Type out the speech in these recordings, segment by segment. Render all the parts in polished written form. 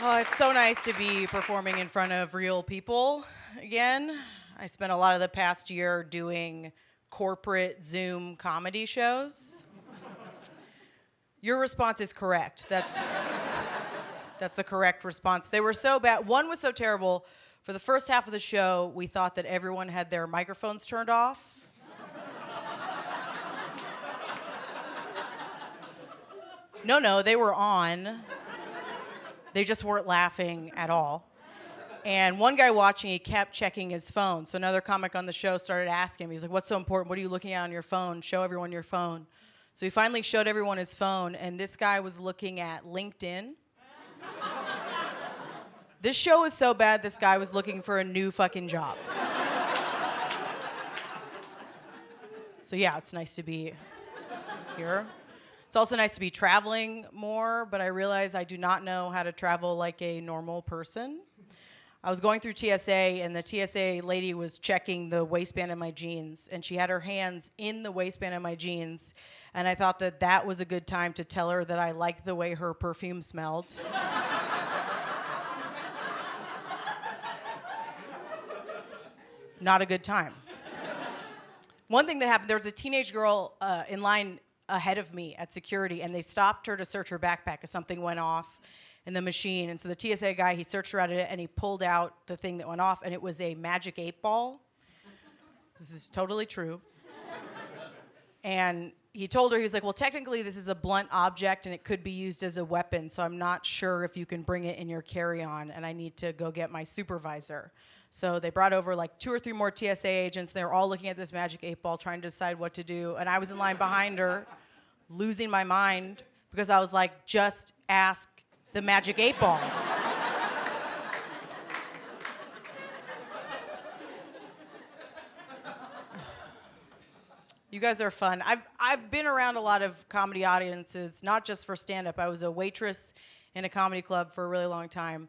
Oh, it's so nice to be performing in front of real people again. I spent a lot of the past year doing corporate Zoom comedy shows. Your response is correct. That's the correct response. They were so bad. One was so terrible. For the first half of the show, we thought that everyone had their microphones turned off. No, they were on. They just weren't laughing at all. And one guy watching, he kept checking his phone. So another comic on the show started asking him, he's like, what's so important? What are you looking at on your phone? Show everyone your phone. So he finally showed everyone his phone, and this guy was looking at LinkedIn. This show is so bad, this guy was looking for a new fucking job. So yeah, it's nice to be here. It's also nice to be traveling more, but I realize I do not know how to travel like a normal person. I was going through TSA, and the TSA lady was checking the waistband of my jeans, and she had her hands in the waistband of my jeans, and I thought that that was a good time to tell her that I liked the way her perfume smelled. Not a good time. One thing that happened, there was a teenage girl in line ahead of me at security, and they stopped her to search her backpack because something went off in the machine. And so the TSA guy, he searched around it, and he pulled out the thing that went off, and it was a magic 8-ball. This is totally true. And he told her, he was like, well, technically this is a blunt object, and it could be used as a weapon, so I'm not sure if you can bring it in your carry-on, and I need to go get my supervisor. So they brought over like 2 or 3 more TSA agents. They were all looking at this magic 8-ball, trying to decide what to do. And I was in line behind her, losing my mind, because I was like, just ask the magic 8-ball. You guys are fun. I've been around a lot of comedy audiences, not just for stand-up. I was a waitress in a comedy club for a really long time.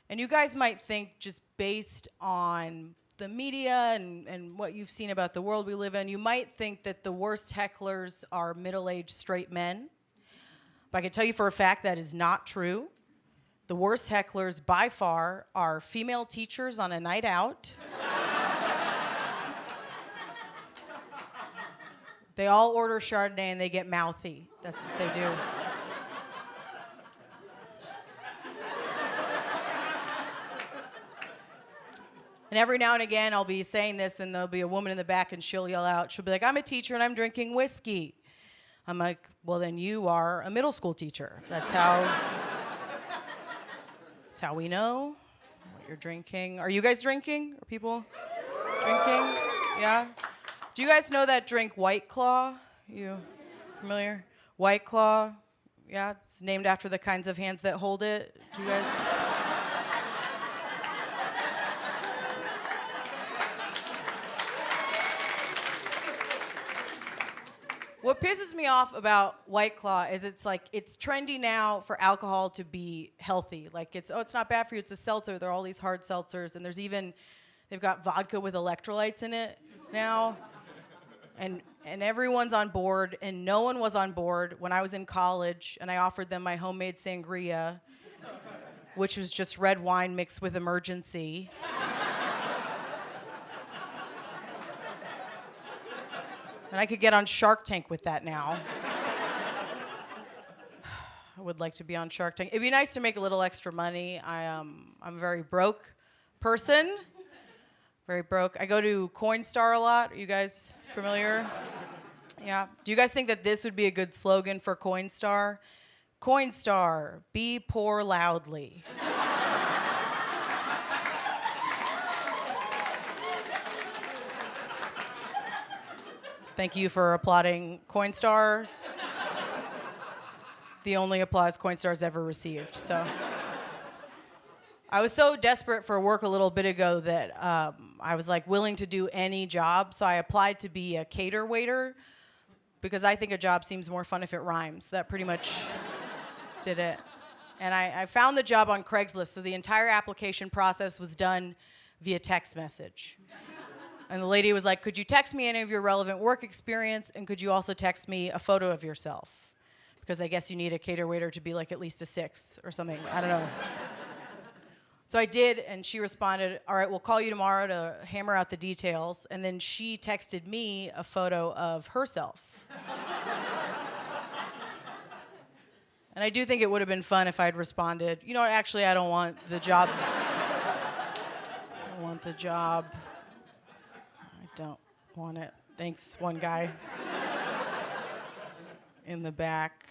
And you guys might think, just based on the media and what you've seen about the world we live in, you might think that the worst hecklers are middle-aged straight men. But I can tell you for a fact that is not true. The worst hecklers, by far, are female teachers on a night out. They all order Chardonnay and they get mouthy. That's what they do. And every now and again, I'll be saying this, and there'll be a woman in the back, and she'll yell out, she'll be like, I'm a teacher, and I'm drinking whiskey. I'm like, well, then you are a middle school teacher. That's how we know what you're drinking. Are you guys drinking? Are people drinking? Yeah? Do you guys know that drink White Claw? You familiar? White Claw, yeah, it's named after the kinds of hands that hold it. Do you guys? What pisses me off about White Claw is it's trendy now for alcohol to be healthy. Like it's not bad for you, it's a seltzer. There are all these hard seltzers, and they've got vodka with electrolytes in it now. And everyone's on board, and no one was on board when I was in college, and I offered them my homemade sangria, which was just red wine mixed with Emergency. And I could get on Shark Tank with that now. I would like to be on Shark Tank. It'd be nice to make a little extra money. I'm a very broke person. Very broke. I go to Coinstar a lot. Are you guys familiar? Yeah. Do you guys think that this would be a good slogan for Coinstar? Coinstar, be poor loudly. Thank you for applauding Coinstar. It's the only applause Coinstar's ever received. So, I was so desperate for work a little bit ago that I was like willing to do any job. So I applied to be a cater waiter because I think a job seems more fun if it rhymes. That pretty much did it. And I found the job on Craigslist. So the entire application process was done via text message. And the lady was like, could you text me any of your relevant work experience, and could you also text me a photo of yourself? because I guess you need a cater waiter to be like at least a 6 or something. I don't know. So I did, and she responded, all right, we'll call you tomorrow to hammer out the details. And then she texted me a photo of herself. And I do think it would have been fun if I'd responded, you know what, actually, I don't want the job. I don't want the job. I don't want it. Thanks, one guy in the back.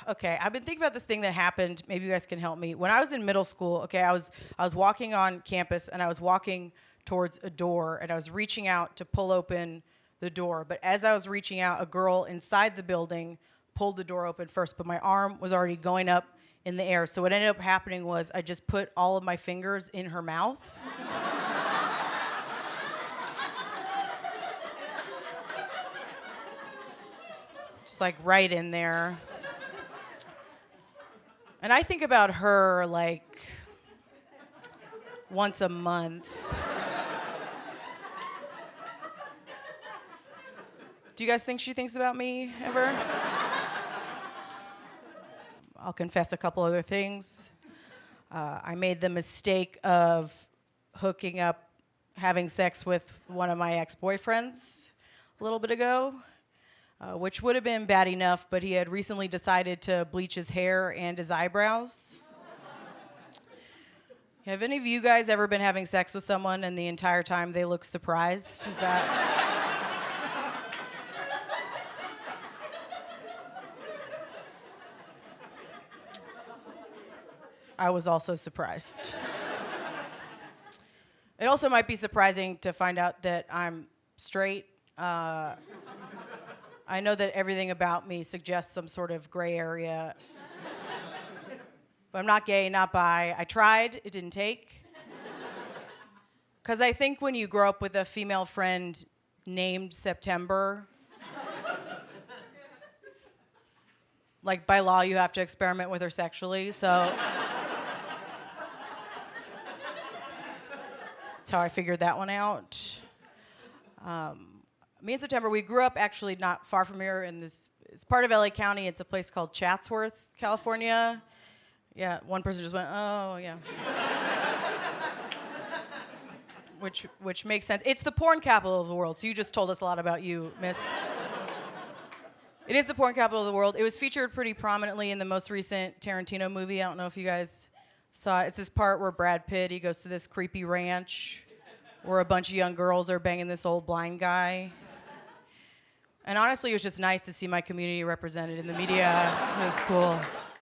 Okay, I've been thinking about this thing that happened. Maybe you guys can help me. When I was in middle school, okay, I was walking on campus, and I was walking towards a door, and I was reaching out to pull open the door. But as I was reaching out, a girl inside the building pulled the door open first, but my arm was already going up in the air. So what ended up happening was I just put all of my fingers in her mouth. Just like right in there. And I think about her like once a month. Do you guys think she thinks about me ever? I'll confess a couple other things. I made the mistake of hooking up, having sex with one of my ex-boyfriends a little bit ago. Which would have been bad enough, but he had recently decided to bleach his hair and his eyebrows. Have any of you guys ever been having sex with someone and the entire time they look surprised? Is that... I was also surprised. It also might be surprising to find out that I'm straight. I know that everything about me suggests some sort of gray area. But I'm not gay, not bi. I tried, it didn't take. Because I think when you grow up with a female friend named September, like by law you have to experiment with her sexually, so. That's how I figured that one out. Me and September, we grew up actually not far from here in this, it's part of LA County. It's a place called Chatsworth, California. Yeah, one person just went, oh, yeah. which makes sense. It's the porn capital of the world, so you just told us a lot about you, miss. It is the porn capital of the world. It was featured pretty prominently in the most recent Tarantino movie. I don't know if you guys saw it. It's this part where Brad Pitt, he goes to this creepy ranch where a bunch of young girls are banging this old blind guy. And honestly, it was just nice to see my community represented in the media. It was cool.